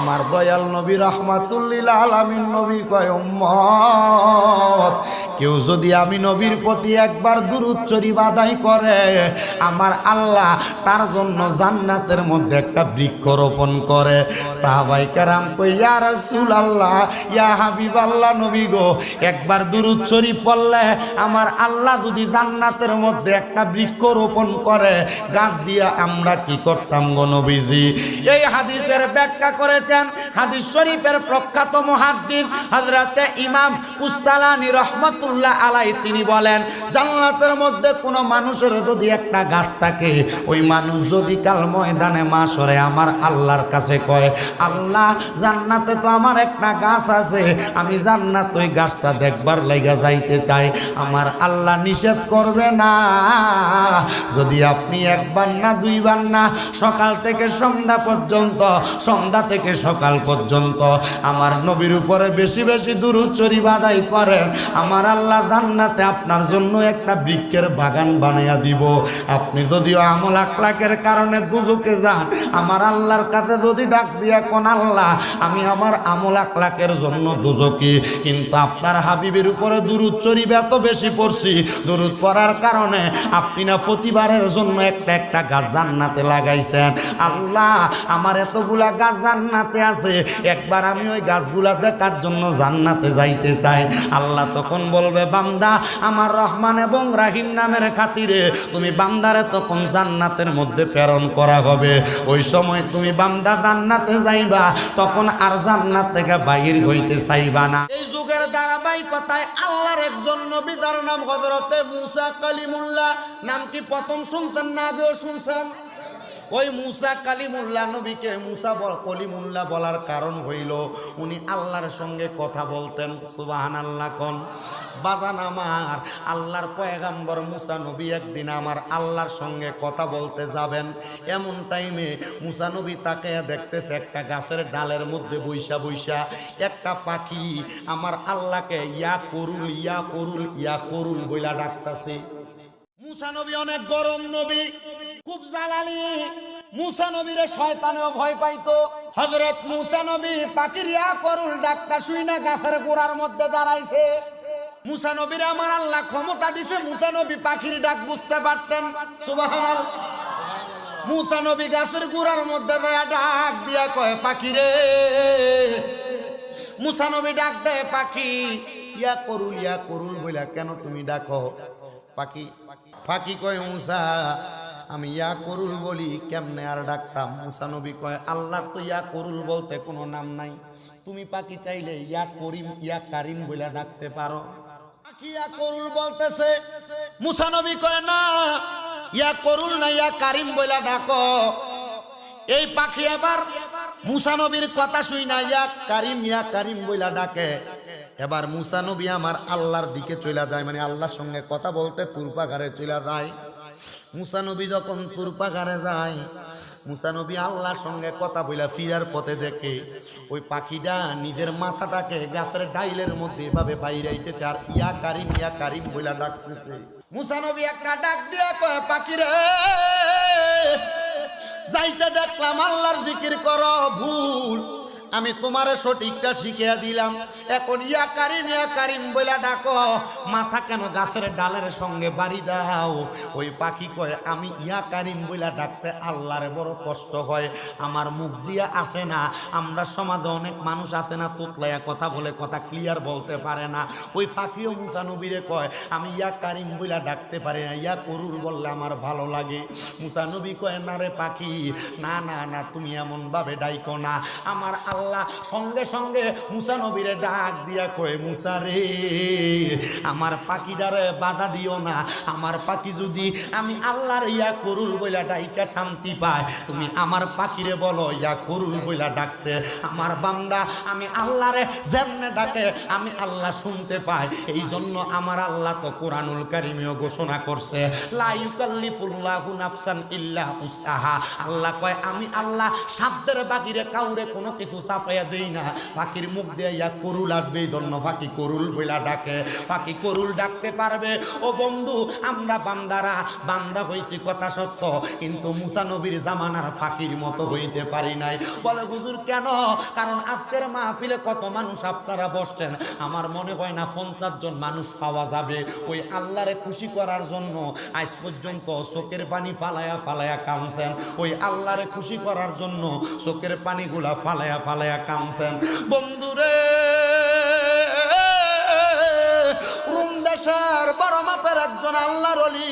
আমার দয়াল নবী রাহমাতুল লিল আলামিন নবী কয় উম্মত কেউ যদি আমি নবীর প্রতি একবার দুরূদ শরীফ আদায় করে আমার আল্লাহ তার জন্য জান্নাতের মধ্যে একটা বৃক্ষ রোপণ করে। সাহাবায়ে কেরাম কই ইয়া রাসূলুল্লাহ ইয়া হাবিবাল্লাহ নবী গো একবার দুরূদ শরীফ পড়লে আমার আল্লাহ যদি জান্নাতের মধ্যে একটা বৃক্ষ রোপণ করে গাছ দিয়ে আমরা কি করতাম গো নবীজি? এই হাদিসের ব্যাখ্যা করেছেন হাদিস শরীফের প্রখ্যাত মুহাদ্দিস হযরতে ইমাম কুস্তালানী রাহমাতুল্লাহ আলাইহি। তিনি বলেন জান্নাতের মধ্যে কোনো মানুষের যদি একটা গাছ থাকে ওই মানুষ যদি কাল ময়দানে মাশরে আমার আল্লাহর কাছে কয় আল্লাহ জান্নাতে তো আমার একটা গাছ আছে আমি জান্নাত ওই গাছটা দেখবার লাগা যাইতে চাই, আমার আল্লাহ নিষেধ করবে না যদি আপনি একবার না দুইবার না সকাল থেকে সন্ধ্যা পর্যন্ত সন্ধ্যা থেকে সকাল পর্যন্ত আমার নবীর উপরে বেশি বেশি দুরূদ শরীফ আদায় করেন আমার আল্লাহ জান্নাতে আপনার জন্য একটা বৃক্ষের বাগান বানাইয়া দিব। আপনি যদিও আমল আখলাকের কারণে দুজকে যান আমার আল্লাহর কাছে যদি ডাক দিয়া কোন আল্লাহ আমি আমার আমল আখলাকের জন্য দুজকি কিন্তু আপনার হাবিবের উপরে দুরূদ শরীফ এত বেশি পড়ছি দুরূদ পড়ার কারণে আপনি না প্রতিবারের জন্য একটা একটা গাছ জান্নাতে লাগাইছেন, আল্লাহ আমার এতগুলা গাছ জান্নাতে আছে একবার আমি ওই গাছগুলা দেখার জন্য জান্নাতে যাইতে চাই। আল্লাহ তখন বলবে বান্দা আমার রহমান এবং রাহিম নামের খাতিরে তুমি বান্দারে তখন জান্নাতের মধ্যে প্রেরণ করা হবে। ওই সময় তুমি বান্দা জান্নাতে যাইবা তখন আর জান্নাত থেকে বাইর হইতে চাইবা না। এই যুগের ধারাবাহিকতায় আল্লাহর একজন নবী যার নাম হযরতে মুসা কালিমুল্লাহ, নাম কি প্রথম শুনছেন না আগেও শুনছেন? ওই মুসা কালিমুল্লাহ নবীকে মুসা কলিমুল্লাহ বলার কারণ হইল উনি আল্লাহর সঙ্গে কথা বলতেন। সুবহানাল্লাহ কোন বাজান আমার আল্লাহর পয়গাম্বর মুসা নবী একদিন আমার আল্লাহর সঙ্গে কথা বলতে যাবেন, এমন টাইমে মুসা নবী তাকে দেখতেছে একটা গাছের ডালের মধ্যে বইসা বইসা একটা পাখি আমার আল্লাহকে ইয়া করুল ইয়া করুল ইয়া করুল বইলা ডাকতেছে। মুসা নবী অনেক গরম নবী, খুব জালালি, মুসা নবীরে শয়তানেও ভয় পাইতো। হযরত মুসা নবী পাখির ইয়া করুল ডাকটা শুই না গাছের গোড়ার মধ্যে দাঁড়াইছে। মুসা নবীর আমার আল্লাহ ক্ষমতা দিছে মুসা নবী পাখির ডাক বুঝতে পারতেন। সুবহানাল্লাহ। মুসা নবী গাছের গোড়ার মধ্যে ডাক দিয়া কয় পাখি রে। মুসা নবী ডাক দেয় পাখি ইয়া করুল বইলা কেন তুমি ডাকো? পাখি পাখি কয় মুসা আমি ইয়া করুল বলি কেমনে আর ডাকতাম? মুসা নবী কয় আল্লাহর তো ইয়া করুল বলতে কোনো নাম নাই, তুমি পাখি চাইলে ইয়া করিম ইয়া কারিম বইলা ডাকতে পারো। পাখি ইয়া করুল বলতেছে, মুসা নবী কয় না ইয়া করুল না ইয়া কারিম বইলা ডাকো। এই পাখি এবার মুসা নবীর কথা শুই না ইয়া কারিম বইলা ডাকে। এবার মুসা নবী আমার আল্লাহর দিকে চলে যায়, মানে আল্লাহর সঙ্গে কথা বলতে তুরপাঘারে চলে যায়। মুসা নবী যখন তুরপাঘারে যায় মুসা নবী আল্লাহর সঙ্গে কথা বইলা ফিরার পথে দেখে ওই পাখিটা নিজের মাথাটাকে গাছের ডাইলের মধ্যে এভাবে বাইরাইতেছে আর ইয়া কারিম বইলা ডাকতেছে। মুসা নবী একটা ডাক দিয়া কয় পাখি রে যাইতে দেখলাম আল্লাহর জিকির করো ভুল, আমি তোমারে সঠিকটা শিখিয়ে দিলাম, এখন ইয়া কারিম বইলা ডাকো, মাথা কেন গাছের ডালের সঙ্গে বাড়ি দাও? ওই পাখি কয় আমি ইয়া কারিম বইলা ডাকতে আল্লাহরে বড় কষ্ট হয়, আমার মুখ দিয়া আসে না। আমরা সমাজে অনেক মানুষ আছে না তোতলাইয়া কথা বলে, কথা ক্লিয়ার বলতে পারে না। ওই পাখিও মুসা নবীরে কয় আমি ইয়া কারিম বইলা ডাকতে পারি না, ইয়া করুল বললে আমার ভালো লাগে। মুসা নবী কয় না রে পাখি, না না না তুমি এমন ভাবে ডাইকো না। আমার আল্লাহ সঙ্গে সঙ্গে মুসা নবীরে ডাক দিয়া কয় মুসা রে আমার পাখিটারে বাধা দিও না, আমার পাখি যদি আমি আল্লাহর ইয়া করুল বইলা ডাইকা শান্তি পায় তুমি আমার পাখিরে বলো ইয়া করুল বইলা ডাকতে। আমার বান্দা আমি আল্লাহরে যেমনে ডাকে আমি আল্লাহ শুনতে পাই, এই জন্য আমার আল্লাহ তো কোরআনুল কারিমেও ঘোষণা করছে লা ইউকাল্লিফুল্লাহু নাফসান ইল্লা উসআহা। আল্লাহ কয় আমি আল্লাহ সাধ্যের বাহিরে কাউরে কোনো কিছু চাপাইয়া দেই না, ফাঁকির মুখ দিয়ে ইয়া করুল আসবে, এই জন্য ফাঁকি করুল বইলা ডাকে। ফাঁকি করুল ডাকতে পারবে। ও বন্ধু, আমরা বান্দারা বান্দা হইছি কথা সত্য, কিন্তু মুসা নবীর জামানার ফাঁকির মতো হইতে পারি নাই। বলে হুজুর কেন? কারণ আজকের মাহফিলে কত মানুষ আপনারা বসছেন, আমার মনে হয় না 50 জন মানুষ পাওয়া যাবে ওই আল্লাহরে খুশি করার জন্য আজ পর্যন্ত চোখের পানি ফালায়া ফালায়া কাঁদছেন। ওই আল্লাহরে খুশি করার জন্য চোখের পানিগুলা ফালায়া ফালায়া কাঁদছেন। বন্ধুরে, রুম দেশের বড় মাপের একজন আল্লাহর ওলি,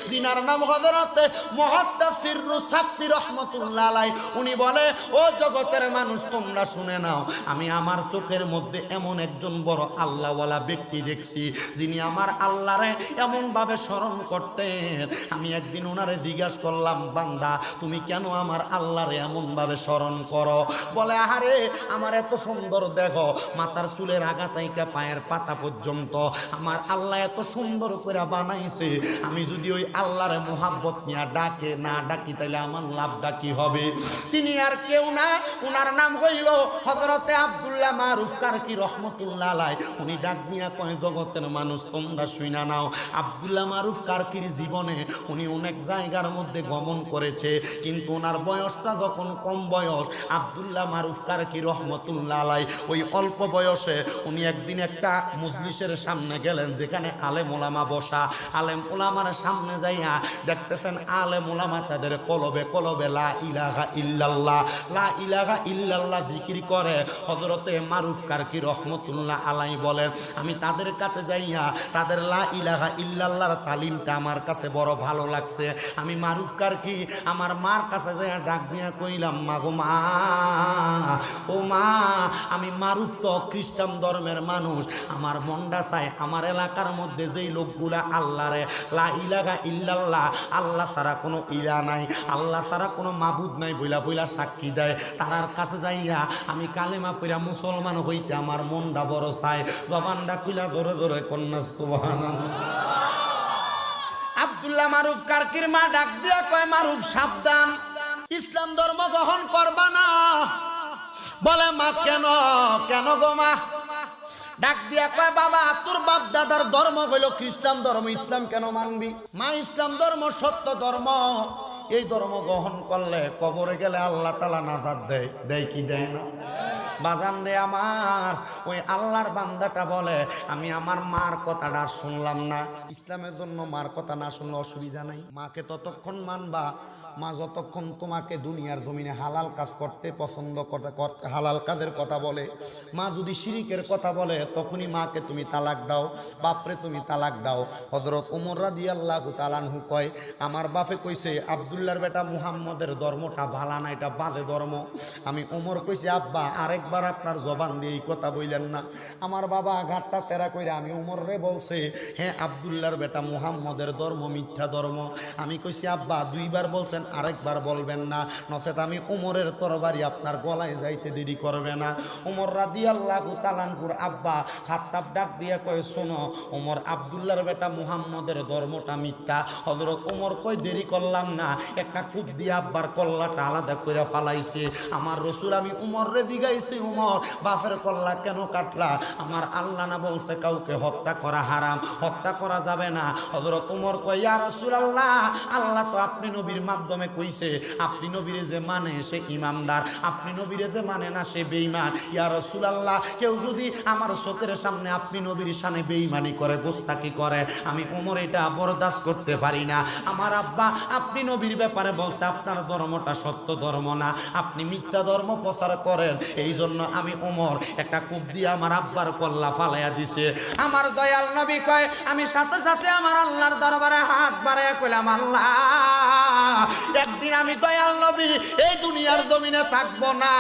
যিনার নাম হযরতে মুহাদ্দিসির রুসাফি রাহমাতুল্লাহ আলাইহি, উনি বলে, ও জগতের মানুষ তোমরা শুনে নাও, আমি আমার চোখের মধ্যে এমন একজন বড় আল্লাহওয়ালা ব্যক্তি দেখছি, যিনি আমার আল্লাহরে এমন ভাবে স্মরণ করতেন। আমি একদিন ওনারে জিজ্ঞাসা করলাম, বান্দা তুমি কেন আমার আল্লাহরে এমন ভাবে স্মরণ করো? বলে, আহারে আমার এত সুন্দর দেখো, মাথার চুলের আগা থেকে পায়ের পাতা পর্যন্ত আমার আল্লাহ এত সুন্দর করে বানাইছে, আমি যদি ওই আল্লাহরে মোহাব্বত নিয়ে ডাকে না ডাকি তাহলে আমার লাভটা কি হবে? তিনি আর কেউ না, উনার নাম হইল হযরতে আব্দুল্লাহ মারুফ কারকি রহমতুল্লাহ আলাইহি। উনি ডাক দিয়া কয়, জগতের মানুষ তোমরা শুইনা নাও, আব্দুল্লাহ মারুফ কারকির জীবনে উনি অনেক জায়গার মধ্যে গমন করেছে, কিন্তু ওনার বয়সটা যখন কম বয়স, আব্দুল্লাহ মারুফ কারকি রহমতুল্লাহ আলাইহি ওই অল্প বয়সে উনি একদিন একটা মজলিসের সামনে গেলেন, যেখানে আলেম ওলামা বসা। আলেম ওলামার সামনে যাইয়া দেখতেছেন আলেম ওলামা তাদের কলবে কলবে লা ইলাহা ইল্লাল্লাহ, লা ইলাহা ইল্লাল্লাহ জিকির করে। হযরতে মারুফ কারকি রহমতুল্লাহ আলাইহি বলেন, আমি তাদের কাছে যাইয়া তাদের লা ইলাহা ইল্লাল্লাহর তালিমটা আমার কাছে বড় ভালো লাগছে। আমি মারুফ কারকি আমার মার কাছে যাইয়া ডাক দিয়া কইলাম, মা গো মা, ও মা, আমি মারুফ তো খ্রিস্টান ধর্মের মানুষ, আমার মনটা চায় আমার এলাকার মধ্যে যেই লোকগুলা আল্লাহরে লা ইলাহা ইল্লাল্লাহ, আল্লাহ ছাড়া কোনো ইলা নাই, আল্লাহ ছাড়া কোনো মাবুদ নাই বইলা বইলা সাক্ষী দেয়, তারার কাছে যাইয়া আমি কালেমা পড়া মুসলমান হইতে আমার মনটা বড় চায়। জবানটা খুইলা ধরে ধরে কন্যা সুবহানাল্লাহ। আব্দুল্লাহ মারুফ কারকির মা ডাক দিয়া কয়, মারুফ সাবধান, ইসলাম ধর্ম গ্রহণ করবা না। বলে, মা কেন? কেন গো মা? ডাক দিয়া কয়, বাবা তোর বাপ দাদার ধর্ম হইল খ্রিস্টান ধর্ম, ইসলাম কেন মানবি? মা, ইসলাম ধর্ম সত্য ধর্ম, এই ধর্ম গ্রহণ করলে কবরে গেলে আল্লাহ তাআলা নাজাত দেয়। দেয় কি দেয় না? বাজান রে আমার, ওই আল্লাহর বান্দাটা বলে, আমি আমার মার কথাটা শুনলাম না। ইসলামের জন্য মার কথা না শুনলে অসুবিধা নাই, মাকে ততক্ষণ মানবা মা যতক্ষণ তোমাকে দুনিয়ার জমিনে হালাল কাজ করতে পছন্দ করতে, হালাল কাজের কথা বলে। মা যদি শিরিকের কথা বলে তখনই মাকে তুমি তালাক দাও, বাপরে তুমি তালাক দাও। হযরত ওমর রাদিয়াল্লাহু তাআলা আনহু কয়, আমার বাপে কইছে আব্দুল্লাহর বেটা মুহাম্মদের ধর্মটা ভালো না, এটা বাজে ধর্ম। আমি ওমর কইছি, আব্বা আরেকবার আপনার জবান দিয়ে এই কথা বললেন না। আমার বাবা ঘাটটা তেরা কইরা আমি ওমর রে বলছে, হ্যাঁ আব্দুল্লাহর বেটা মুহাম্মদের ধর্ম মিথ্যা ধর্ম। আমি কইছি, আব্বা দুইবার বলছেন, আরেকবার বলবেন না, নচেত আমি ওমরের তরবারি আপনার গলায় যাইতে দেরি করবে না। ওমর রাদিয়াল্লাহু তাআলা আনহুর আব্বা খাত্তাব ডাক দিয়ে কয়, শোনো ওমর, আব্দুল্লাহর বেটা মুহাম্মদের ধর্মটা মিথ্যা। হযরত ওমর কই, দেরি করলাম না, একটা কূপ দিয়ে আব্বার কল্লাটা আলাদা করে ফালাইছে। আমার রাসূল আমি ওমর রে জিগাইছি, ওমর বাপের কল্লা কেন কাটলা? আমার আল্লাহ না বলছে কাউকে হত্যা করা হারাম, হত্যা করা যাবে না। হযরত ওমর কয়, ইয়া রাসূলুল্লাহ, আল্লাহ তো আপনি নবীর মাধ্যমে কইছে, আপনি নবীরে যে মানে সে ইমানদার, আপনি নবীরে যে মানে না সে বেঈমান। ইয়া রাসূলুল্লাহ, কেউ যদি আমার চোখের সামনে আপনি নবীর শানে বেঈমানি করে, গোস্তাকি করে, আমি ওমর এটা বরদাস্ত করতে পারি না। আমার আব্বা আপনি নবীর ব্যাপারে বলছে আপনার ধর্মটা সত্য ধর্ম না, আপনি মিথ্যা ধর্ম প্রচার করেন, এই জন্য আমি ওমর একটা কূপ দিয়ে আমার আব্বার কল্লা ফালাইয়া দিছে। আমার দয়াল নবী কয়, আমি সাথে সাথে আমার আল্লাহর দরবারে হাত বাড়াইয়া কইলাম, আল্লাহ একদিন আমি দয়াল নবী এই দুনিয়ার জমিনে থাকবো না,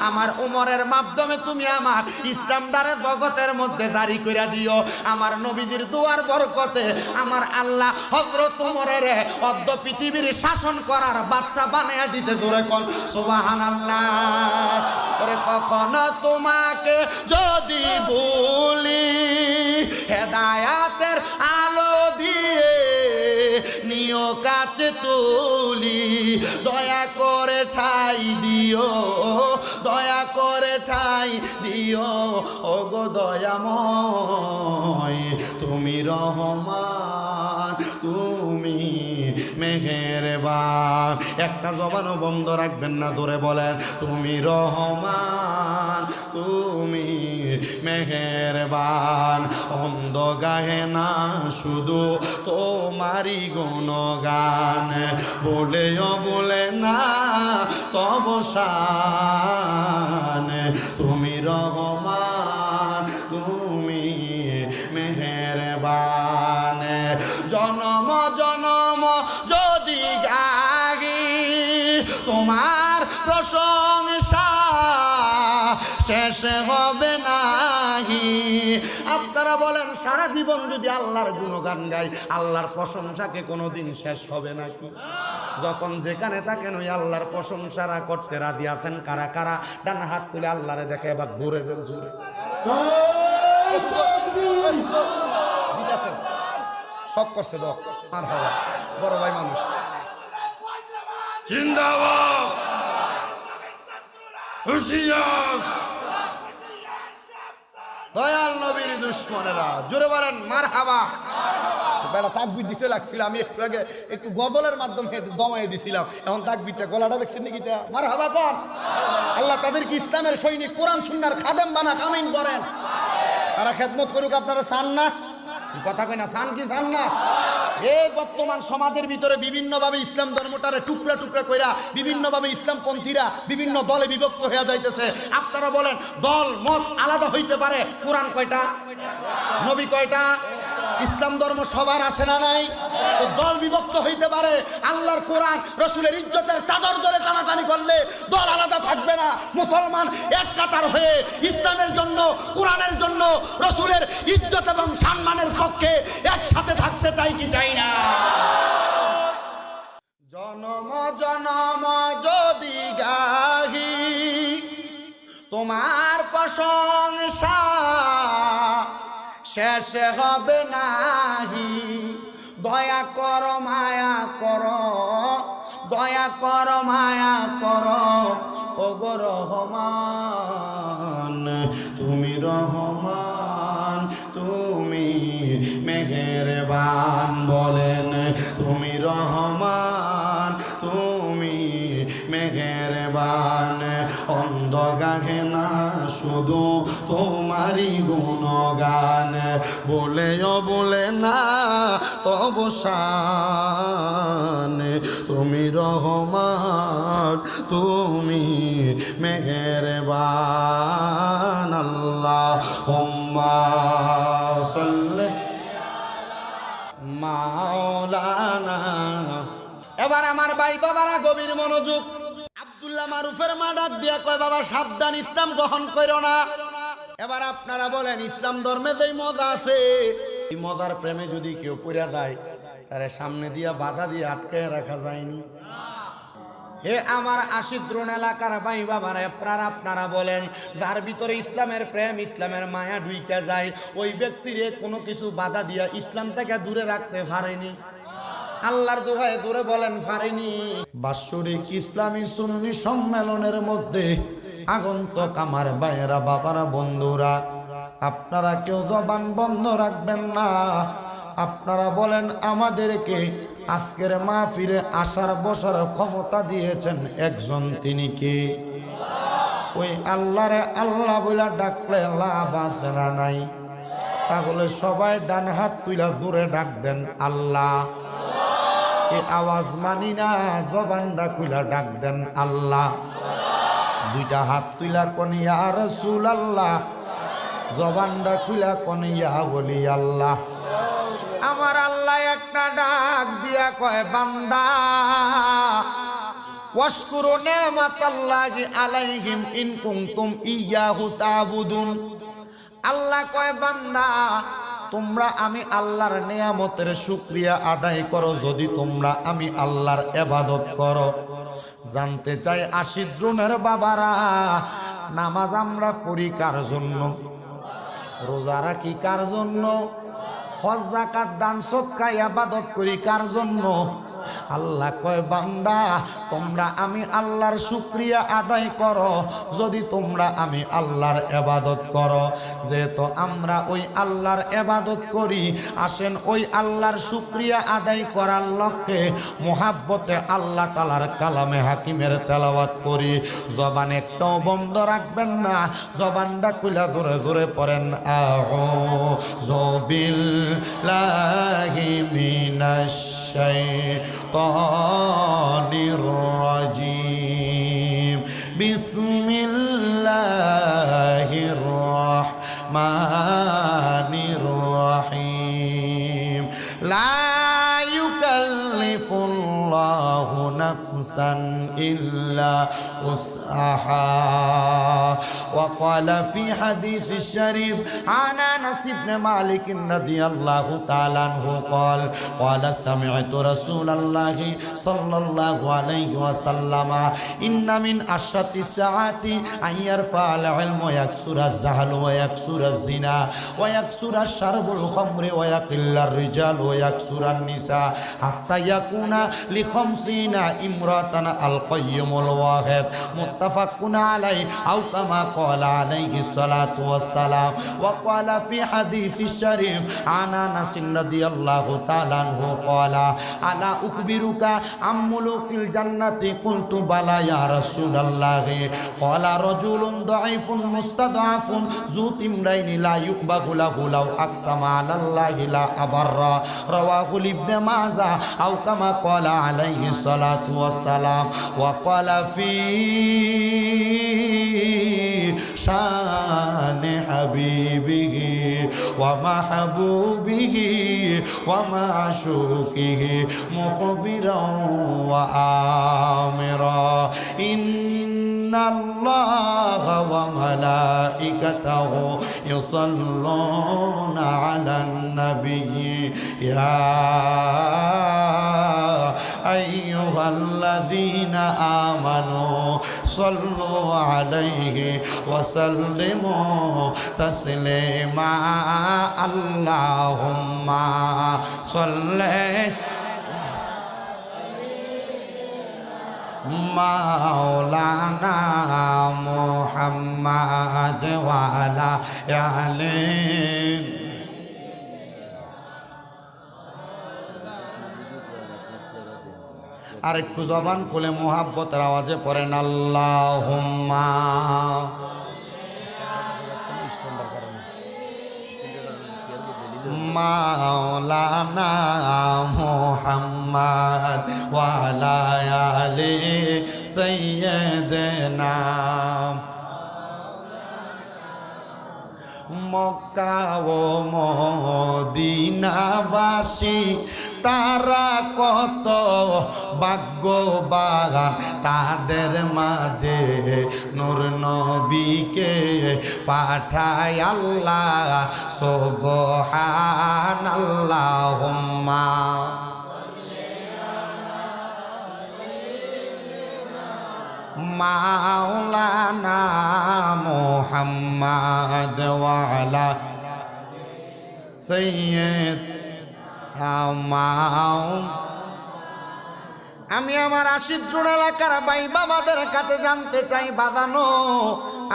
আমার ওমরের মাধ্যমে তুমি আমার ইসলামটারে জগতের মধ্যে জারি কইরা দিও। আমার নবীজির দুয়ার বরকতে আমার আল্লাহ হযরত ওমরের অর্ধ পৃথিবীর শাসন করার বাদশা বানাইয়া দিতে। জোরে কোন সুবহানাল্লাহ। ওরে কখনো তোমাকে যদি ভুলি, হেদায়াতের আলো দিয়ে নিও কাছে কাছে তুলি, দয়া করে ঠাই দিও, দয়া করে ঠাই দিও, ওগো দয়াময় তুমি রহমান, তুমি মেহেরবান। একটা জবানও বন্ধ রাখবেন না, জোরে বলেন তুমি রহমান, তুমি মেহেরবান। অন্ধ গাহে না শুধু তোমারই গুণগান, বলেও বলে না তব শান, তুমি রহমান, তুমি মেহেরবান। জনম জনম যদি গাহি তোমার প্রশংসা, শেষ হবে নাহি। আপনারা বলেন সারা জীবন যদি আল্লাহর গুণগান গাই, আল্লাহর প্রশংসাকে কোনোদিন শেষ হবে নাকি? যখন যেখানে থাকেন ওই আল্লাহর প্রশংসারা করতে রাজি আছেন কারা কারা? ডান হাত তুলে আল্লাহরে দেখে এবার জোরে দেন, জোরে সব করছে দক আর হওয়া বড় ভাই মানুষ জিন্দাবাদ, হুশিয়ার দয়াল নবীর দুশ্মনেরা, জোরে বলেন মারহাবা। বেড়া তাকবীর দিতে লাগছিল, আমি একটু আগে একটু গজলের মাধ্যমে একটু দমাই দিছিলাম, এখন তাকবীরটা গলাটা দেখছেন নাকি? মারহাবা কর। আল্লাহ তাদেরকে ইসলামের সৈনিক, কোরআন সুন্নাহর খাদেম বানা, কামিন করেন। তারা খেদমত করুক, আপনারা চান না? কথা কই না, চান কি চান না? এই বর্তমান সমাজের ভিতরে বিভিন্নভাবে ইসলাম ধর্মটারে টুকরা টুকরা কইরা বিভিন্নভাবে ইসলামপন্থীরা বিভিন্ন দলে বিভক্ত হয়ে যাইতেছে। আপনারা বলেন দল মত আলাদা হইতে পারে, কোরআন কয়টা, নবী কয়টা, ইসলাম ধর্ম সবার আছে না নাই? তো দল বিভক্ত হইতে পারে, আল্লাহর কোরআন রসুলের ইজ্জতের চাদর ধরে টানাটানি করলে দল আলাদা থাকবে না। মুসলমান এক কাতার হয়ে ইসলামের জন্য, কোরআনের জন্য, রসুলের ইজ্জত এবং সম্মানের পক্ষে একসাথে থাকতে চাই কি চাই না? জনম জনম যদি গাহি তোমার প্রশংসা, শেষ হবে নাহি। দয়া কর মায়া কর, দয়া কর মায়া কর, ওগো রহমান তুমি রহমান, তুমি মেহেরবান। বলেন তুমি রহমান, তুমি মেহেরবান। অন্ধ গাহে না শুধু তোমারই গুণগান, বলেও বলে না তব শান, তুমি রহমান, তুমি মেহেরবান। আল্লাহুম্মা সাল্লি মাওলানা। এবার আমার ভাই বাবারা গভীর মনোযোগ। আব্দুল্লাহ মারুফের মা ডাক দিয়া কয়, বাবা সাবধান, ইসলাম গ্রহণ করো না। এবার আপনারা বলেন ইসলাম ধর্মে যেই মজা আছে, এই মজার প্রেমে যদি কেউ পড়ে যায়, তারে সামনে দিয়া বাধা দিয়ে আটকে রাখা যায়নি। হে আমার আশিদ্রোণ এলাকার ভাই বাবারা, আপনারা বলেন যার ভিতরে ইসলামের প্রেম, ইসলামের মায়া ঢুইকা যায়, ওই ব্যক্তির কোনো কিছু বাধা দিয়া ইসলাম থেকে দূরে রাখতে পারেনি? আল্লাহর দোহায় জোরে বলেন পারেনি। বাৎসরিক ইসলামী সুন্নি সম্মেলনের মধ্যে আগন্তক আমার ভাইয়েরা, বাবারা, বন্ধুরা, আপনারা কেউ জবান বন্ধ রাখবেন না। আপনারা বলেন আমাদেরকে আজকের মাহফিলে আসার বসার ক্ষমতা দিয়েছেন একজন, তিনি কে? ওই আল্লাহরে আল্লাহ বইলা ডাকলে লাভ আছে না নাই? তাহলে সবাই ডান হাত তুইলা জোরে ডাকবেন আল্লাহ। এই আওয়াজ মানি না, জবানটা খুইলা ডাক দেন আল্লাহ। দুইটা হাত তুইলা কোন ইয়া রাসূলুল্লাহ, জবানটা খুইলা কোন ইয়া ওলি আল্লাহ। আমার আল্লাহ একটা ডাক দিয়া কয়, বান্দা ওয়াশকুরু নি'মাতাল্লাহি আলাইহিম ইন কুনতুম ইয়্যাহু তা'বুদুন। আল্লাহ কয়, বান্দা তোমরা আমি আল্লাহর নিয়ামতের শুকরিয়া আদায় করো যদি তোমরা আমি আল্লাহর ইবাদত করো। জানতে চাই আশিদ্রুমের বাবারা, নামাজ আমরা পড়ি কার জন্য? রোজা রাখি কার জন্য? হজ যাকাত দান সদকা ইবাদত করি কার জন্য? আল্লাহ কয় বান্দা তোমরা আমি আল্লাহর শুকরিয়া আদায় করো যদি তোমরা আমি আল্লাহর ইবাদত করো। যেহেতু আমরা ওই আল্লাহর ইবাদত করি, আসেন ওই আল্লাহর শুকরিয়া আদায় করার লক্ষ্যে মোহাব্বতে আল্লাহ তাআলার কালামে হাকিমের তেলাওয়াত করি। জবান একটাও বন্ধ রাখবেন না, জবানটা খুলে জোরে জোরে পড়েন আউযু বিল্লাহি মিনাশ শাইতানির রাজিম বিসমিল্লাহির রাহমানির রাহিম লা ইউকাল্লিফুল্লাহু নাফসান ইল্লা উসআহা ওয়া ক্বালা ফি হাদিসিশ শরীফ আন আনাস ইবনে মালিক রাদিয়াল্লাহু তাআলা আনহু ক্বালা সামি'তু রাসূলাল্লাহি সাল্লাল্লাহু আলাইহি ওয়াসাল্লাম ইন্না মিন আশরাতিস সাআতি আন ইয়ারফা'আল ইলমু ওয়া ইয়াকসুরাজ জাহলু ওয়া ইয়াকসুরাজ জিনা ওয়া ইয়াকসুরাশ শারবুল খামরি ওয়া ইয়াকিল্লার রিজাল ওয়া ইয়াকসুরান নিসা হাত্তা ইয়াকুনা লি খামসিনা ইমরাতান আল কাইয়্যিমুল ওয়াহিদ মুত্তাফাকুন আলাইহি আও কামা ক্বালা আলাইহিস সালাতু ওয়াস সালাম ওয়া ক্বালা ফি হাদিসিশ শরীফ আন আনাস রাদিয়াল্লাহু তাআলা আনহু ক্বালা আলা উখবিরুকা আম মুলুকিল জান্নাতি কুলতু বালা ইয়া রাসূলুল্লাহ ক্বালা রাজুলুন দাঈফুন মুস্তাদআফুন যু তিমরাইনি লা ইউকবাহু লাহু লাউ আকসামা আলাল্লাহি লা আবাররা রাওয়াহু ইবনে মাজাহ আও কামা ক্বালা আলাইহিস সালাতু ওয়াস সালাম ওয়া ক্বালা ফি শানে হাবিবিহি ওয়া মাহবুবিহি ওয়া মাশুকিহি মুখবিরান ওয়া আমিরা ইন্নাল্লাহা ওয়া মালাইকাতাহু ইউসাল্লুনা আলান নাবিয়্যি ইয়া আইয়ুহাল্লাযীনা আমানু সাল্লু আলাইহি ওয়া সাল্লিমু তাসলিমা আল্লাহুম্মা সাল্লি মাওলানা মুহাম্মাদ ওয়া আলা আলিহি আর একটু জবান খুলে মোহাব্বতের আওয়াজে পড়েন আল্লাহুম্মা মাওলানা মুহাম্মাদ ওয়া আলা আলি সাইয়্যিদিনা মক্কা ও মদিনাবাসী তারা কত ভাগ্যবান, তাদের মাঝে নূর নবীকে পাঠায় আল্লাহ সুবহানাল্লাহুম্মা মাওলানা মুহাম্মাদ ওয়া আলা সাইয়্যিদ আমি আমার আশিদ্রুর এলাকার ভাই বাবাদের কাছে জানতে চাই বাঁধানো,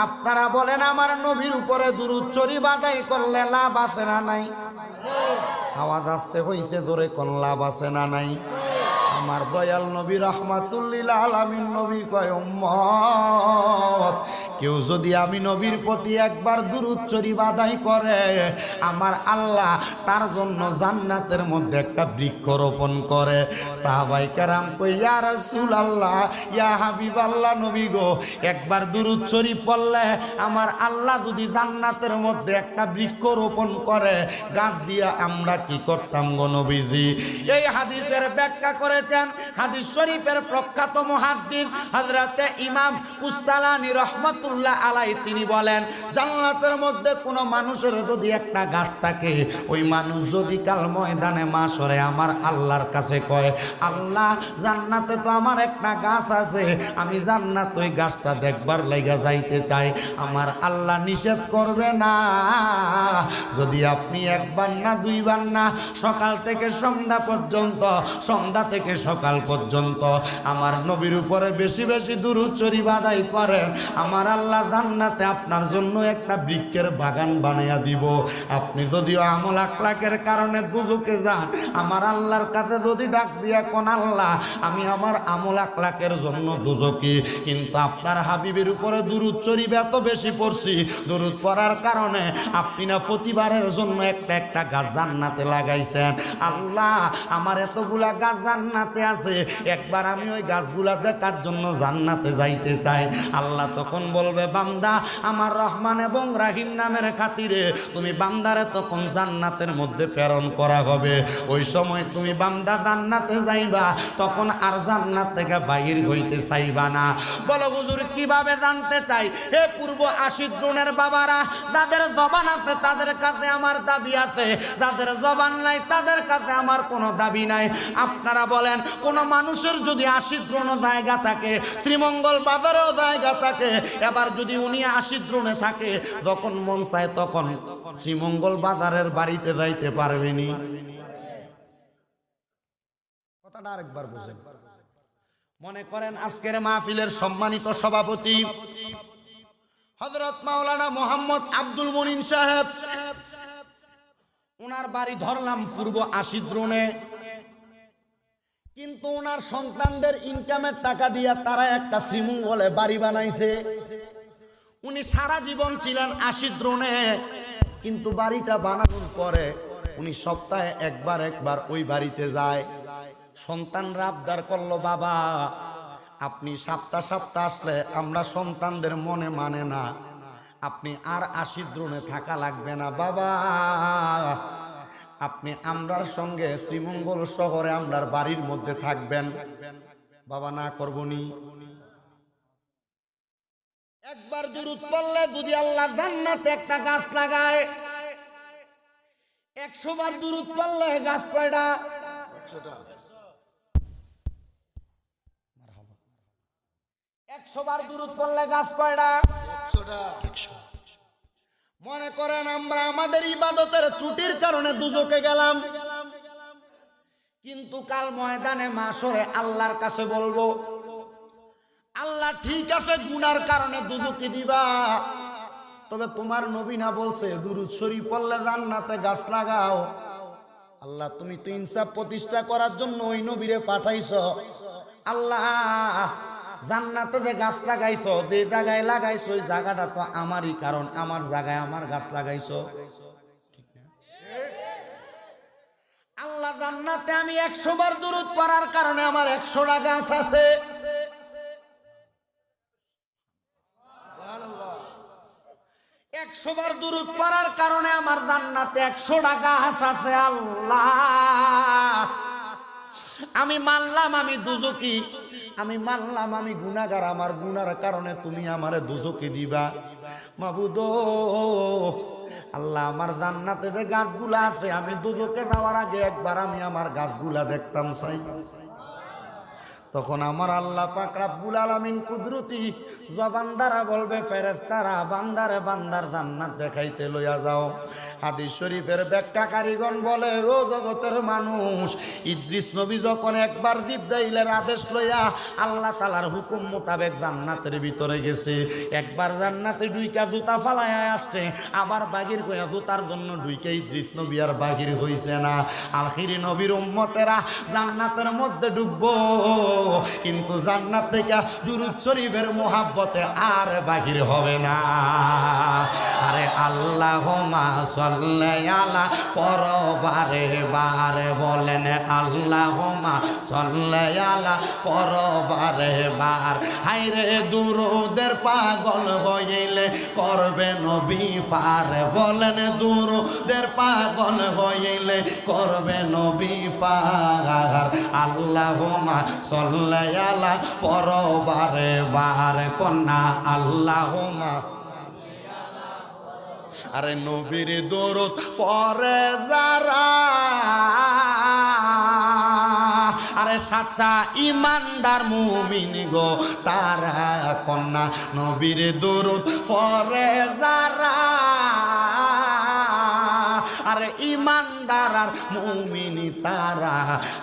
আপনারা বলেন আমার নবীর উপরে দুরূদ শরীফ আদায় করলে লাভ আছে না নাই? আওয়াজ আসতে হইছে জোরে, কোন লাভ আছে না নাই? আমার দয়াল নবী রাহমাতুল লিল আলামিন নবী কয় উম্মত কেউ যদি আমি নবীর প্রতি একবার দুরূদ শরীফ আদায় করে আমার আল্লাহ তার জন্য জান্নাতের মধ্যে একটা বৃক্ষ রোপণ করে। সাহাবায়ে কেরাম কই ইয়া রাসূলুল্লাহ ইয়া হাবিবাল্লাহ নবী গো, একবার দুরূদ শরীফ পড়লে আমার আল্লাহ যদি জান্নাতের মধ্যে একটা বৃক্ষ রোপণ করে গাছ দিয়া আমরা কি করতাম গো নবীজি? এই হাদিসের ব্যাখ্যা করেছেন হাদিস শরীফের প্রখ্যাত মুহাদ্দিস হযরতে ইমাম কুস্তালানী রাহমাতুল্লাহ রহমাতুল্লাহ আলাই তিনি বলেন, জান্নাতের মধ্যে কোনো মানুষের যদি একটা গাছ থাকে, ওই মানুষ যদি কাল ময়দানে মাশরে আমার আল্লাহর কাছে কয়, আল্লাহ জান্নাতে তো আমার একটা গাছ আছে, আমি জান্নাত ওই গাছটা দেখবার লাইগা যাইতে চাই, আমার আল্লাহ নিষেধ করবে না। যদি আপনি একবার না দুইবার না, সকাল থেকে সন্ধ্যা পর্যন্ত, সন্ধ্যা থেকে সকাল পর্যন্ত আমার নবীর উপরে বেশি বেশি দুরূদ শরীফ আদায় করেন, আমার আল্লাহ জান্নাতে আপনার জন্য একটা বৃক্ষের বাগান বানাইয়া দিব। আপনি যদিও আমল আখলাকের কারণে দুজকে যান, আমার আল্লাহর কাছে যদি ডাক দিয়া কোন আল্লাহ আমি আমার আমল আখলাকের জন্য দুজকি, কিন্তু আপনার হাবিবের উপরে দুরূদ শরীফ এত বেশি পড়ছি, দুরূদ পড়ার কারণে আপনি না প্রতিবারের জন্য একটা একটা গাছ জান্নাতে লাগাইছেন, আল্লাহ আমার এতগুলা গাছ জান্নাতে আছে, একবার আমি ওই গাছগুলা দেখার জন্য জান্নাতে যাইতে চাই। আল্লাহ তখন বলবে, বান্দা আমার রহমান এবং রাহিম নামের খাতিরে তুমি বান্দারে তখন জান্নাতের মধ্যে প্রেরণ করা হবে। ওই সময় তুমি বান্দা জান্নাতে যাইবা, তখন আর জান্নাত থেকে বাহির হইতে চাইবা না। বলো হুজুর কিভাবে জানতে চাই? হে পূর্ব আশিদ্রুনের বাবারা, যাদের জবান আছে তাদের কাছে আমার দাবি আছে, যাদের জবান নাই তাদের কাছে আমার কোনো দাবি নাই। আপনারা বলেন, কোন মানুষের যদি আশিদ্রুন জায়গা থাকে, শ্রীমঙ্গল বাজারেও জায়গা থাকে, এবার যদি উনি আশিদ্রুনে থাকে, যখন মন চায় তখন শ্রীমঙ্গল বাজারের বাড়িতে যাইতে পারবেনি? কথাটা আরেকবার বুঝেন। মনে করেন আজকের মাহফিলের সম্মানিত সভাপতি হযরত মাওলানা মোহাম্মদ আব্দুল মুনিন সাহেব, ওনার বাড়ি ধরলাম পূর্ব আশিদ্রুনে, কিন্তু ওনার সন্তানদের ইনকামের টাকা দিয়ে তারা একটা শ্রীমঙ্গলে বাড়ি বানাইছে। উনি সারা জীবন ছিলেন আশিদ্রুনে, কিন্তু বাড়িটা বানানোর পরে উনি সপ্তাহে একবার ওই বাড়িতে যায়। সন্তানরা আবদার করলো, বাবা আপনি সপ্তাহ আসলে আমরা সন্তানদের মনে মানে না, আপনি আর আশিদ্রুনে থাকা লাগবে না বাবা, আপনি আমরার সঙ্গে শ্রীমঙ্গল শহরে আমরার বাড়ির মধ্যে থাকবেন। বাবা না করবনি। একবার দুরূদ পড়লে যদি আল্লাহ জান্নাতে একটা গাছ লাগায়, 100 বার দুরূদ পড়লে গাছ কয়টা? 100 বার দুরূদ পড়লে গাছ কয়টা? 100। মনে করেন আমরা আমাদের ইবাদতের ত্রুটির কারণে দুজকে গেলাম, কিন্তু কাল ময়দানে মাশরে আল্লাহর কাছে বলবো, আল্লাহ ঠিক আছে গুনার কারণে দুজকে দিবা, তবে তোমার নবী না বলছে দুরূদ শরীফ পড়লে জান্নাতে গাছ লাগাও? আল্লাহ তুমি তো ইনসাফ প্রতিষ্ঠা করার জন্য ওই নবীরে পাঠাইছো, আল্লাহ জান্নাতে যে গাছ লাগাইছো, যে জায়গায় লাগাইছো ওই জায়গাটা তো আমারই, কারণ আমার জায়গায় আমার গাছ লাগাইছো, ঠিক না? আল্লাহ জান্নাতে আমি 100 বার দুরূদ পড়ার কারণে আমার 100টা গাছ আছে। 100 বার দুরূদ পড়ার কারণে আমার জান্নাতে 100টা গাছ আছে। আল্লাহ আমি মানলাম আমি দুজকি, আমি মানলাম আমি গুনাহগার, আমার গুনার কারণে তুমি আমারে দুজকে দিবা। মাবুদ আল্লাহ আমার জান্নাতে যে গাছগুলা আছে, আমি দুজকে যাওয়ার আগে একবার আমি আমার গাছগুলা দেখতাম চাই। তখন আমার আল্লাহ পাক রব্বুল আলামিন কুদরতি জবান দ্বারা বলবে, ফেরেশতারা বান্দারে বান্দার জান্নাত দেখাইতে লইয়া যাও। হাদিস শরীফের ব্যাখ্যাকারীগণ বলে, ও জগতের মানুষ, ইদ্রিস নবী যখন একবার জিবরাইলের আদেশ লইয়া আল্লাহ তাআলার হুকুম মোতাবেক জান্নাতের ভিতরে গেছে, একবার জান্নাতে ঢুইকা জুতা ফালাইয়া আসছে, আবার বাহির হইয়া জুতার জন্য ঢুইকে ইদ্রিস নবী আর বাহির হইছে না। আখিরি নবীর উম্মতেরা জান্নাতের মধ্যে ঢুকবো, কিন্তু জান্নাত থেকে দুরূদ শরীফের মোহাব্বতে আর বাহির হবে না। আরে আল্লাহ আল্লাহুম্মা সাল্লি আলা পরবারে বারে বলেন আল্লাহুম্মা সাল্লি আলা পরবারে বার হায়রে দুরুদের পাগল হইলে করবে নবী পার বলেন দুরুদের পাগল হইলে করবে নবী পার আল্লাহুম্মা সাল্লি আলা পরবারে বার কন্যা আল্লাহুম্মা আরে নবীর দরুদ পড়ে যারা আরে সাচ্চা ইমানদার মুমিন গো তারা কন্যা নবীর দরুদ পড়ে যারা আরে ইমানদার আর মুমিনি তারা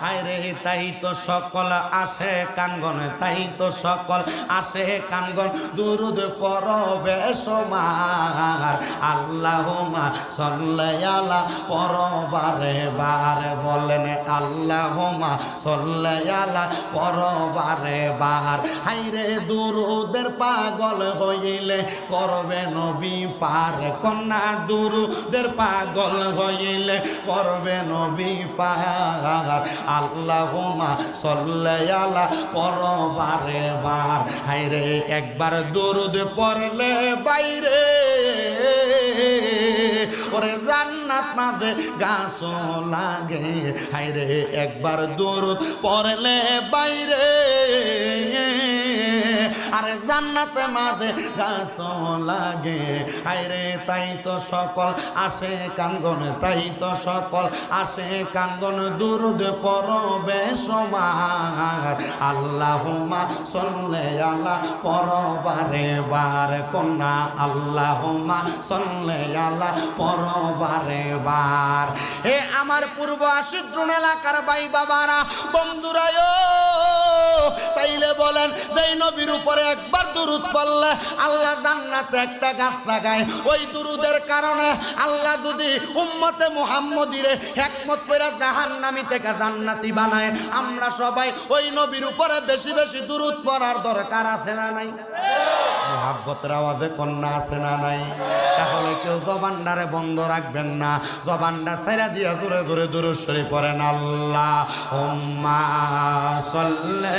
আরে তাই তো সকল আসে কানগন তাই তো সকল আসে কানগন দুরুদ পড়বে সমার আল্লাহুম্মা সাল্লি আলা পরবারে বার বলেন আল্লাহুম্মা সাল্লি আলা পরবারে বার হায়রে দুরুদের পাগল হইলে করবে নবী পার কন্যা দুরুদের পাগল হইলে করবে নবী পার আল্লাহুম্মা সাল্লি আলা পরবারে বার হায়রে একবার দরুদ পড়লে বাইরে ওরে জান্নাত মাঝে গাছ লাগে হায়রে একবার দরুদ পড়লে বাইরে আরে জান্নাতে মাঝে গাছ লাগে হায়রে তাই তো সকল আসে কাঙ্গন তাই তো সকল আসে কাঙ্গন দুরুদ পড়বে সমার আল্লাহুম্মা সাল্লি আলা পরবারে বার কন্যা আল্লাহুম্মা সাল্লি আলা পরবারে বার হে আমার পূর্ব আশিদ্রুন এলাকার ভাই বাবারা বন্ধুরা তাইলে বলেন যেই নবীর উপরে একবার দুরুদ পড়লে আল্লাহ জান্নাতে একটা গাছ লাগায় ওই দুরুদের কারণে আল্লাহ যদি উম্মতে মুহাম্মদীরে হিকমত করে জাহান্নামী থেকে জান্নাতি বানায় আমরা সবাই ওই নবীর উপরে বেশি বেশি দুরুদ পড়ার দরকার আছে না নাই মুহাব্বতের আওয়াজে কন্যা আছে না নাই তাহলে কেউ জবানটারে বন্ধ রাখবেন না জবানটা ছেড়ে দিয়ে জোরে জোরে দুরুদ শরীফ পড়েন আল্লাহুম্মা সাল্লি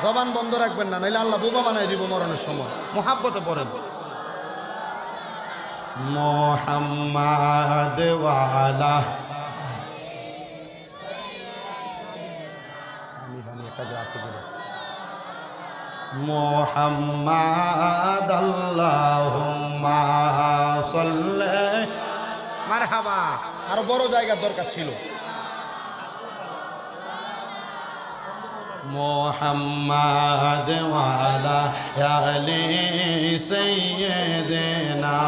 জবান বন্ধ রাখবেন না নাইলে আল্লাহ বোবা বানাই দিব মরণের সময় মুহাব্বতে পড়েন মুহাম্মাদ ওয়ালা মুহাম্মাদ আল্লাহুম্মা সাল্লি মারহাবা আরো বড় জায়গার দরকার ছিল মুহাম্মাদ ওয়ালা আলি সাইয়্যিদিনা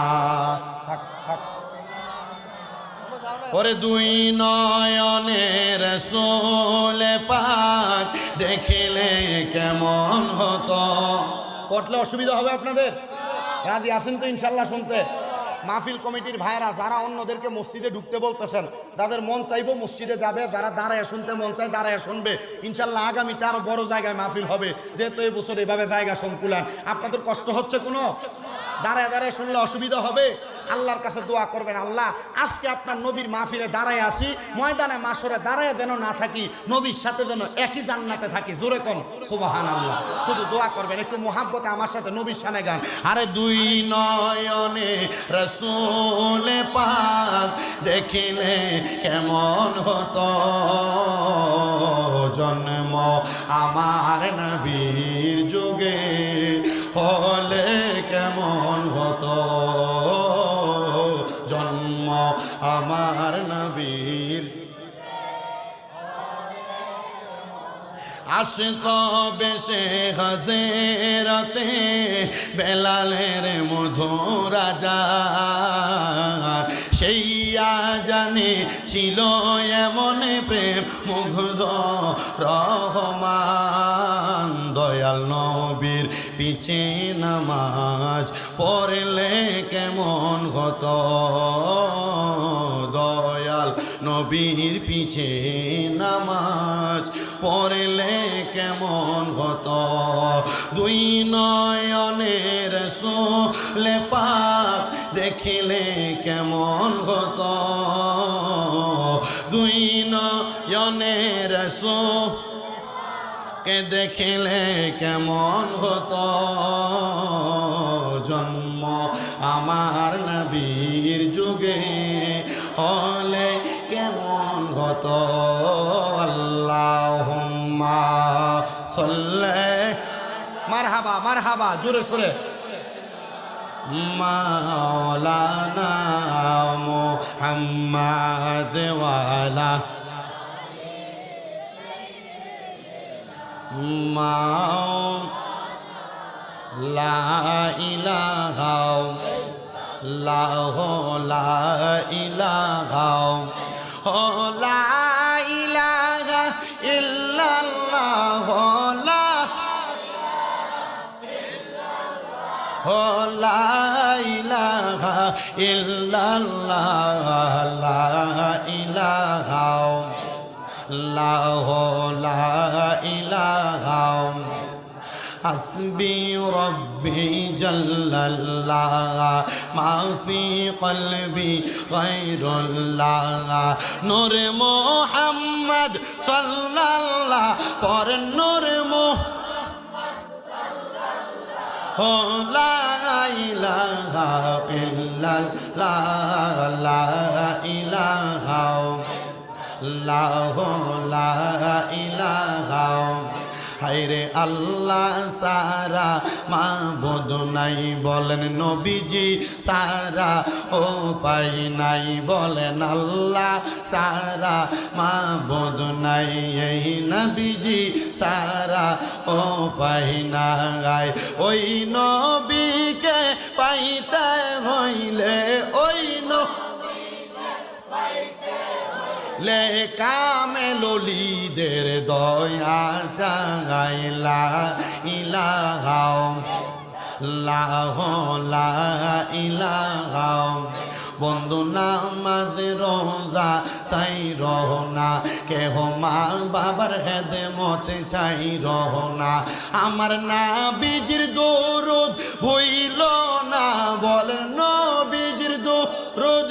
ওরে দুই নয়নের রাসূল পাক দেখিলে কেমন হতো পড়লে অসুবিধা হবে আপনাদের রাজি আছেন তো ইনশাআল্লাহ শুনতে মাহফিল কমিটির ভাইরা যারা অন্যদেরকে মসজিদে ঢুকতে বলতেছেন যাদের মন চাইবো মসজিদে যাবে যারা দাঁড়ায় শুনতে মন চায় দাঁড়ায় শুনবে ইনশাল্লাহ আগামীতে আরো বড় জায়গায় মাহফিল হবে যেহেতু এই বছর এভাবে জায়গা সংকুলান আপনাদের কষ্ট হচ্ছে কোনো দাঁড়ায় দাঁড়ায় শুনলে অসুবিধা হবে আল্লাহর কাছে দোয়া করবেন আল্লাহ আজকে আপনার নবীর মাহফিলে দাঁড়ায় আসি ময়দানে মাশরে দাঁড়ায় যেন না থাকি নবীর সাথে যেন একই জান্নাতে থাকি জোরে কোন সুবহানাল্লাহ শুধু দোয়া করবেন একটু মোহাব্বতে আমার সাথে নবীর শানে গান আরে দুই নয়নে রাসূল পাক দেখিলে কেমন হতো জন্ম আমার নবীর যুগে হলে কেমন হতো জন্ম আমার নবীর আশিক বেশে হাজেরাতে বেলালের মধুর আজান সেই আজানে ছিল এমন প্রেম মুগ্ধ রহমান দয়াল নবীর পিছে নামাজ পড়লে কেমন হতো দয়াল নবীর পিছে নামাজ পড়লে কেমন হতো দুই নয়নের রাসূল পাক দেখিলে কেমন হতো দুই নয়নের কে দেখিলে কেমন হতো জন্ম আমার নবীর যুগে হলে কেমন হতো আল্লাহুম্মা সাল্লি মারহাবা মারহাবা জোরে সোরে মাওলানা মুহাম্মদ ওয়ালা লা ইলাহা লা ইলাহা লা ইলাহা ইল্লাল্লাহ লা ইলাহা ইল্লাল্লাহ লা ইলাহা লা ইলাহা হাসবি রব্বি জাল্লাল্লাহ মা ফি কলবি গায়রুল্লাহ নূর মুহাম্মদ সাল্লাল্লাহ পর নূর লা ইলাহা ইল্লাল্লাহ লা ইলাহা লা ইলাহা হায়রে আল্লাহ সারা মাবুদ নাই বলেন নবীজি সারা ও পাই নাই বলেন আল্লাহ সারা মাবুদ নাই এই নবীজি সারা ও পাই নাই ওই নবীকে পাইতে হইলে ওই লে কামেলুলিদের দয়া চাগাইলা ইলাহা লা ইলাহা বন্ধু নামাজ রোজা চাই রহনা কেহ মা বাবার খেদমত চাই রহনা আমার নবীজির দরুদ ভুইল না বলেন নবীজির দরুদ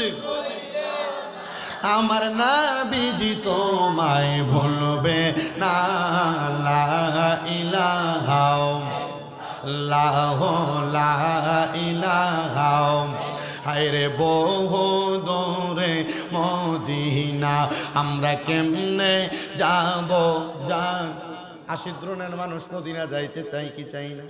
আমার নবীজি তোমায় ভুলবে না লা ইলাহা লা ইলাহা হায়রে বহু দূরে মদিনা আমরা কেমনে যাব আশিদ্রনের মানুষ মদিনা যাইতে চাই কি চাই না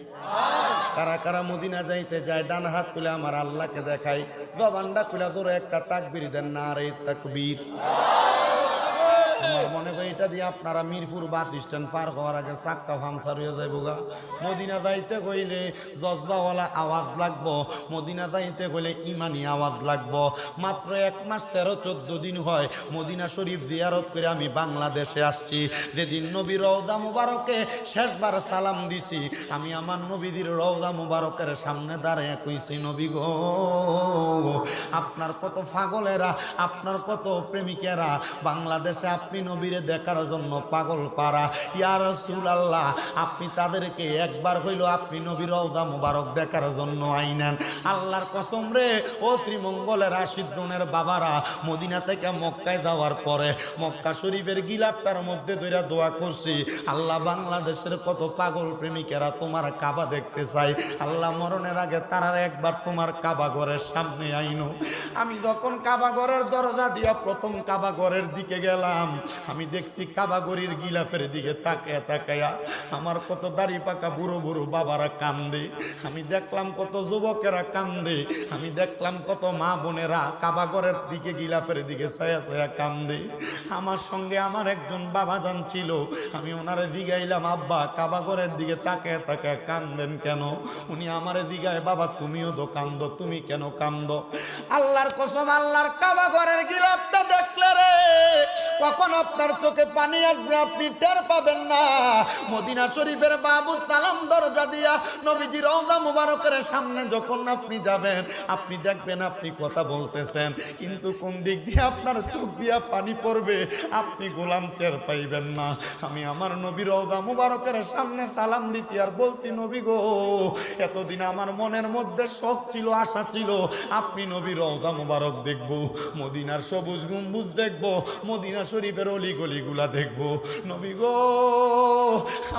কারা কারা মদিনা যাইতে যায় ডান হাত তুলে আমার আল্লাহকে দেখাই জবানটা খুলে ধরে একটা তাকবীর দেন নারে তাকবীর আমার মনে হয় এটা দিয়ে আপনারা মিরপুর বাস স্ট্যান্ড পার হওয়ার আগে চাক্কা পাংচার হয়ে যাইব গা মদিনা যাইতে কইলে জজবাওয়ালা আওয়াজ লাগবো মদিনা যাইতে কইলে ইমানি আওয়াজ লাগবো মাত্র 1 মাস 13-14 দিন হয় মদিনা শরীফ জিয়ারত করে আমি বাংলাদেশে আসছি যেদিন নবী রওজা মুবারকে শেষবার সালাম দিছি আমি আমার নবীদের রওজা মুবারকের সামনে দাঁড়িয়ে কইছি নবী গো আপনার কত পাগলেরা আপনার কত প্রেমিকেরা বাংলাদেশে আপনি নবীরে দেখার জন্য পাগল পারা ইয়া রাসূলুল্লাহ আপনি তাদেরকে একবার হইল আপনি নবীর রওজা মুবারক দেখার জন্য আইনেন আল্লাহর কসম রে ও শ্রীমঙ্গলের আশিদ্রনের বাবারা মদিনা থেকে মক্কায় যাওয়ার পরে মক্কা শরীফের গিলাফটার মধ্যে ধইরা দোয়া করছি আল্লাহ বাংলাদেশের কত পাগল প্রেমিকেরা তোমার কাবা দেখতে চাই আল্লাহ মরণের আগে তারা একবার তোমার কাবা ঘরের সামনে আইনো আমি যখন কাবা ঘরের দরজা দিয়া প্রথম কাবা ঘরের দিকে গেলাম আমি দেখছি কাবা ঘরের গিলাফের দিকে তাকায়া তাকায়া আমার কত দাড়ি পাকা বুড়ো বুড়ো বাবারা কান্দে আমি দেখলাম কত যুবকেরা কান্দে আমি দেখলাম কত মা বোনেরা কাবা ঘরের দিকে গিলাফের দিকে ছায়া ছায়া কান্দে আমার সঙ্গে আমার একজন বাবা জান ছিল আমি ওনারে জিগাইলাম আব্বা কাবা ঘরের দিকে তাকায়া তাকায়া কান্দেন কেন উনি আমারে জিগায় বাবা তুমিও তো কান্দো তুমি কেন কান্দো আল্লাহর কসম আল্লাহর কাবা ঘরের গিলাফটা দেখলে রে কখন আপনার চোখে পানি আসবে, আপনি টের পাবেন না। মদিনা শরীফের বাবু সালাম দরজা দিয়া নবীজি রওজা মুবারকের সামনে যখন আপনি যাবেন, আপনি দেখবেন আপনি কথা বলতেছেন, কিন্তু কোন দিক দিয়ে আপনার চোখ দিয়া পানি পড়বে আপনি গোলাম টের পাইবেন না। আমি আমার নবী রওজা মুবারকের সামনে সালাম দিছি আর বলছি, নবী গো, এতদিন আমার মনের মধ্যে শখ ছিল, আশা ছিল আপনি নবী রওজা মুবারক দেখবো, মদিনার সবুজ গম্বুজ দেখবো, মদিনা শরীফের অলিগলিগুলা দেখবো। নবী গো,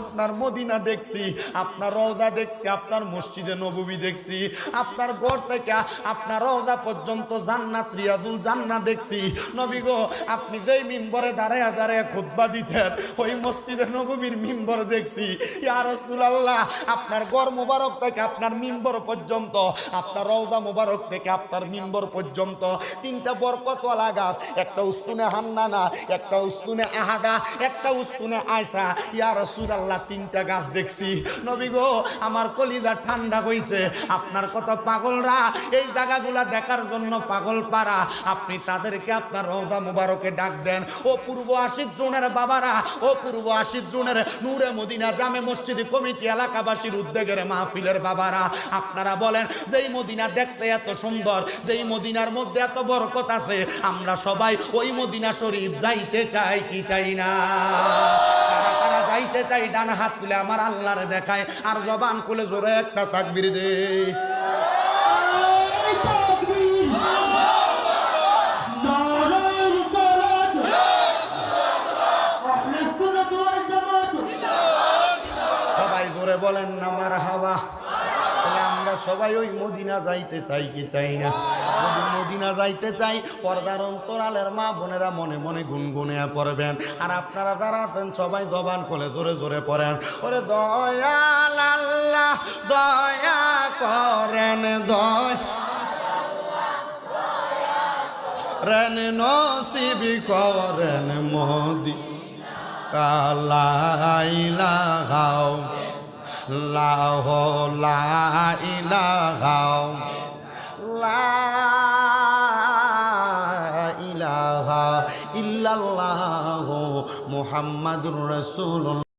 আপনার মদিনা দেখছি, আপনার রওজা দেখছি, আপনার মসজিদে নববী দেখছি, আপনার ঘর থেকে আপনার রওজা পর্যন্ত জান্নাত, রিয়াজুল জান্নাত দেখছি। নবী গো, আপনি যেই মিম্বরে দাঁড়ায় দাঁড়ায় খুতবা দিতেন, ওই মসজিদে নববীর মিম্বর দেখছি। ইয়া রাসূলুল্লাহ, আপনার ঘর মুবারক থেকে আপনার মিম্বর পর্যন্ত, আপনার রওজা মুবারক থেকে আপনার মিম্বর পর্যন্ত তিনটা বরকতওয়ালা গাছ, একটা উস্তুনে হান্নানা, একটা উস্তুনে আহাদা, একটা উস্তুনে আয়সা। ইয়া রাসূলুল্লাহ, তিনটা গাছ দেখছি। নবী গো, আমার কলিজা ঠান্ডা হইছে। আপনার কত পাগলরা এই জায়গাগুলা দেখার জন্য পাগল পারা, আপনি তাদেরকে আপনার রওজা মুবারকে ডাক দেন। ও পূর্ব আশিদ্রুনের বাবারা, ও পূর্ব আশিদ্রুনের নূরে মদিনা জামে মসজিদ কমিটি এলাকাবাসীর উদ্যোগের মাহফিলের বাবারা, আপনারা বলেন, যেই মদিনা দেখতে এত সুন্দর, যেই মদিনার মধ্যে এত বরকত আছে, আমরা সবাই ওই মদিনা শরীফ যাইতে চাই কি চাই না? কারা কারা যাইতে চাই? ডান হাত তুলে আমার আল্লাহরে দেখায়, আর জবান খুলে জোরে একটা তাকবীর দে। সবাই জোরে বলেন না মারহাবা। আমরা সবাই ওই মদিনা যাইতে চাই কি চাই না? মদিনা যাইতে চাই। পর্দার অন্তরালের মা বোনেরা মনে মনে গুনগুনে পড়বেন, আর আপনারা যারা আছেন সবাই জবান খুলে জোরে জোরে পড়েন, ওরে দয়াল আল্লাহ দয়া করেন, দয়ালেন নসিব করেন মদিনা লা ইলাহা লা ইলাহা ইল্লাল্লাহু মুহাম্মাদুর রাসূলুল্লাহ।